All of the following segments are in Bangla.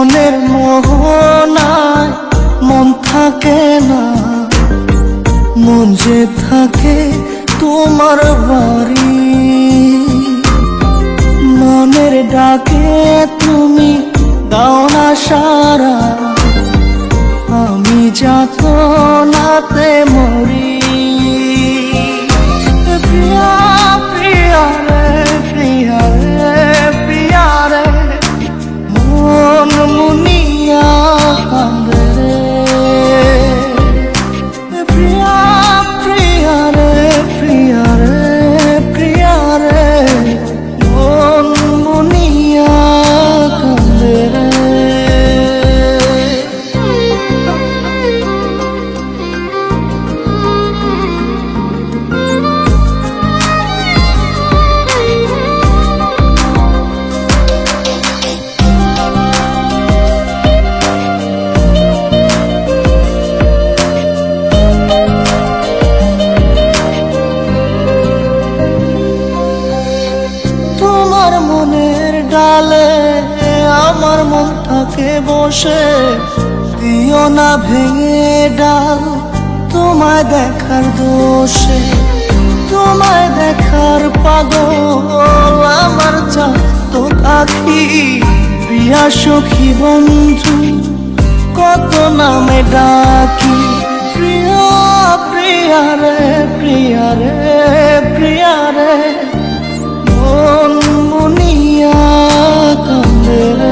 মনের মোহনায় মন থাকে না, মন যে থাকে তোমার বাড়ি। মনের ডাকে তুমি দাও না সারা, আমি যাতনাতে মরি। প্রিয়া প্রিয়া রে, প্রিয়া রে, প্রিয়া রে, মন মুনিয়া কান্দে রে। প্রিয়া প্রিয়া রে, প্রিয়া রে, প্রিয়া রে, মন মুনিয়া কান্দে রে। তোমার মনের ডালে আমার মন থাকে বসে, দিও না ভেঙে ডাল তোমায় দেখার দোষে। তোমায় দেখার পাগল আমার চাঁদ আখি। প্রিয়া সখী বন্ধু কত নামে ডাকি। প্রিয়া প্রিয়া রে, প্রিয়া রে, প্রিয়া রে, মন মুনিয়া কান্দে রে।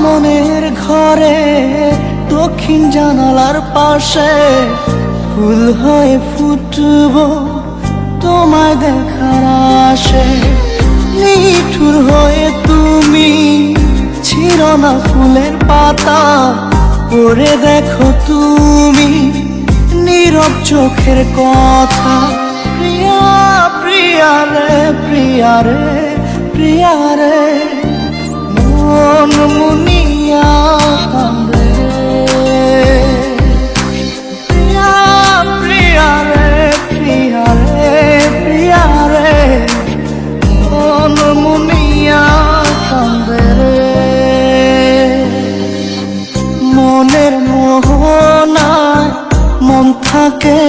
মনের ঘরে দক্ষিণ জানালার পাশে ফুল হয়ে ফুটব তোমায় দেখার আশে। নিঠুর হয়ে তুমি ছিঁড়ো না ফুলের পাতা, পড়ে দেখো তুমি নীরব চোখের কথা। প্রিয়া প্রিয়া রে, প্রিয়া রে, প্রিয়া রে, মন মুনিয়া কান্দে। প্রিয়া প্রিয়া রে, প্রিয়া রে, প্রিয়া রে, মন মুনিয়া কান্দে রে। মনের মোহনায় মন থাকে